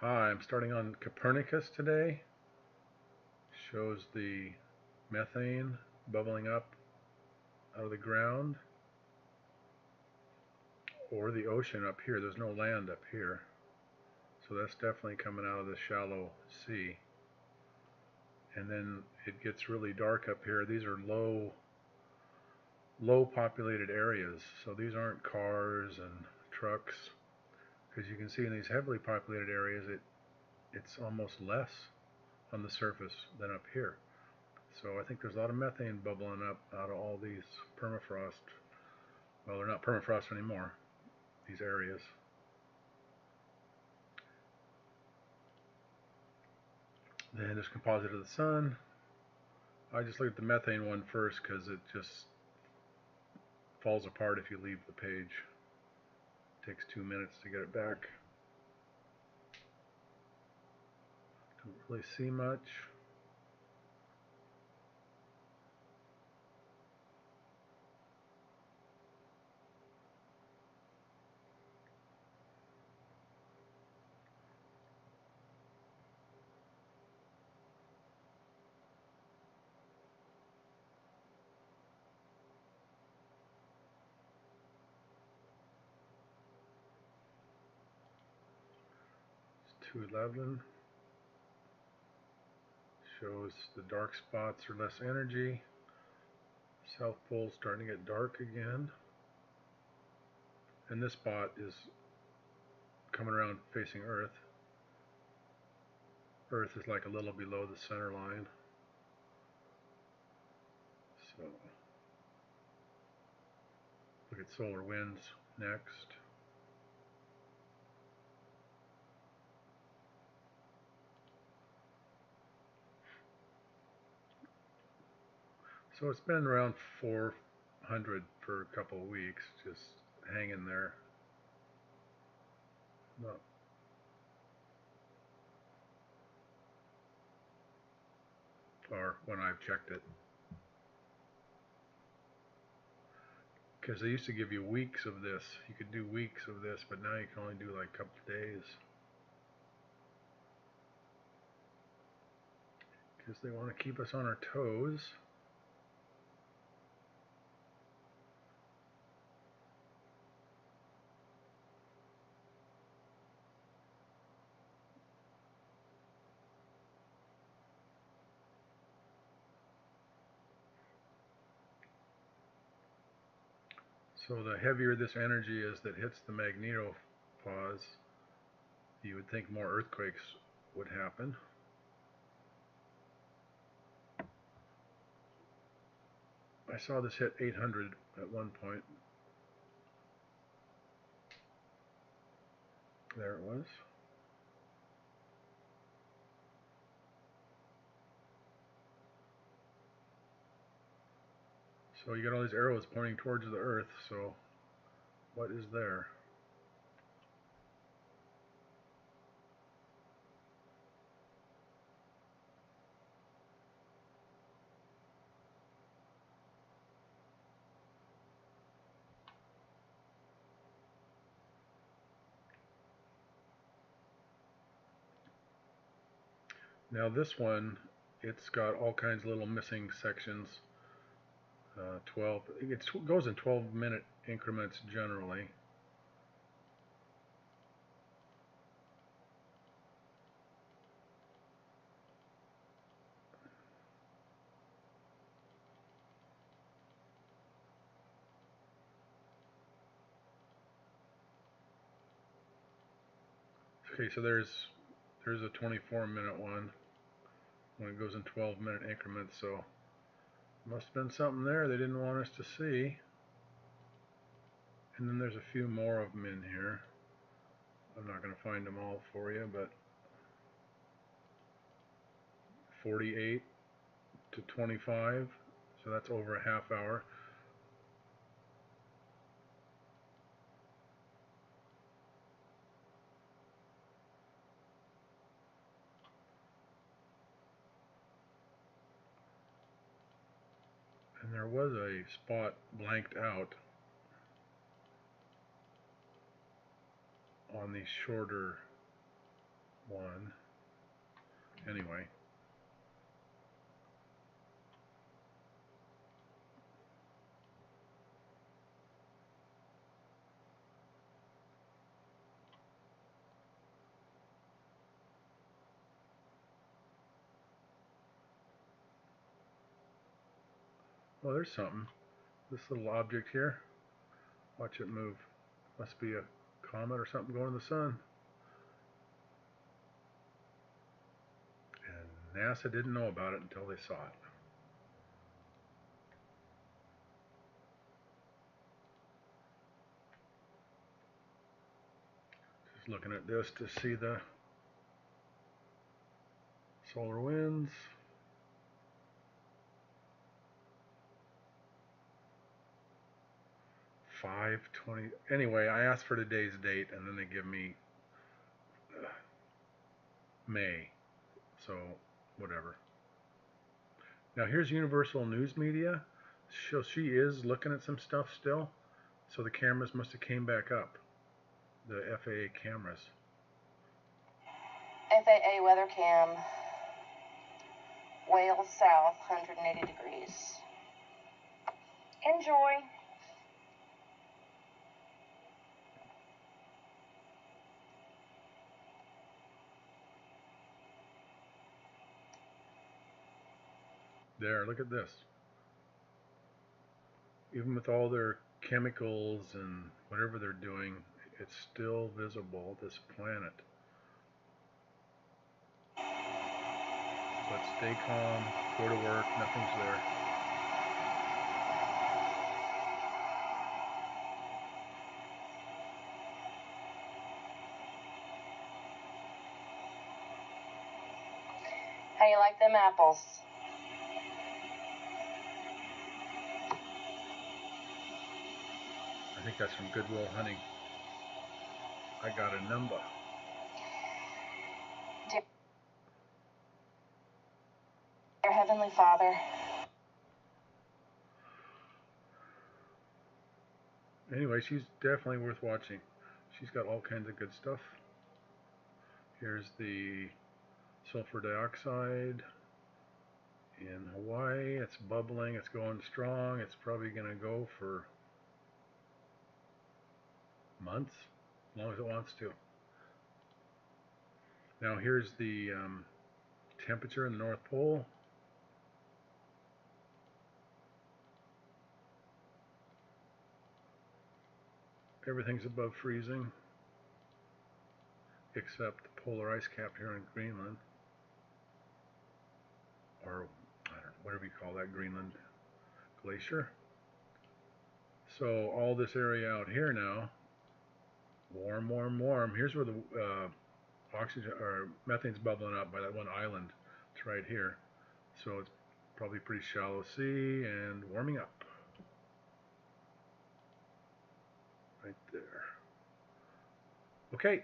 Hi, I'm starting on Copernicus today. Shows the methane bubbling up out of the ground or the ocean up here. There's no land up here. So that's definitely coming out of the shallow sea. And then it gets really dark up here. These are low populated areas. So these aren't cars and trucks. Because you can see in these heavily populated areas it's almost less on the surface than up here. So I think there's a lot of methane bubbling up out of all these permafrost. Well, they're not permafrost anymore, these areas. Then there's composite of the sun. I just look at the methane one first because it just falls apart if you leave the page. It takes 2 minutes to get it back. Don't really see much. It's 211. Shows the dark spots are less energy. South Pole's starting to get dark again. And this spot is coming around facing Earth. Earth is like a little below the center line. So look at solar winds next. So it's been around 400 for a couple of weeks, just hanging there. No. Or when I've checked it. Because they used to give you weeks of this. You could do weeks of this, but now you can only do like a couple of days. Because they want to keep us on our toes. So the heavier this energy is that hits the magnetopause, you would think more earthquakes would happen. I saw this hit 800 at one point. There it was. So you got all these arrows pointing towards the Earth, so what is there? Now this one, it's got all kinds of little missing sections. 12, it goes in 12-minute increments generally. Okay, so there's a 24-minute one when it goes in 12-minute increments, so must have been something there they didn't want us to see. And then there's a few more of them in here. I'm not going to find them all for you, but 48 to 25, so that's over a half hour. And there was a spot blanked out on these shorter one. Anyway. Well, there's something. This little object here. Watch it move. Must be a comet or something going to the sun. And NASA didn't know about it until they saw it. Just looking at this to see the solar winds. .520. Anyway, I asked for today's date, and then they give me May. So, whatever. Now here's Universal News Media. So she is looking at some stuff still. So the cameras must have came back up. The FAA cameras. FAA weather cam. Wales south, 180 degrees. Enjoy. There, look at this. Even with all their chemicals and whatever they're doing, it's still visible, this planet. But stay calm, go to work, nothing's there. How you like them apples? I think that's from Goodwill Hunting. I got a number. Dear Heavenly Father. Anyway, she's definitely worth watching. She's got all kinds of good stuff. Here's the sulfur dioxide in Hawaii. It's bubbling, it's going strong. It's probably going to go for months, as long as it wants to. Now here's the temperature in the North Pole. Everything's above freezing, except the polar ice cap here in Greenland, or I don't know, whatever you call that, Greenland glacier. So all this area out here now, warm, warm, warm. Here's where the oxygen or methane's bubbling up by that one island. It's right here. So it's probably pretty shallow sea and warming up. Right there. Okay.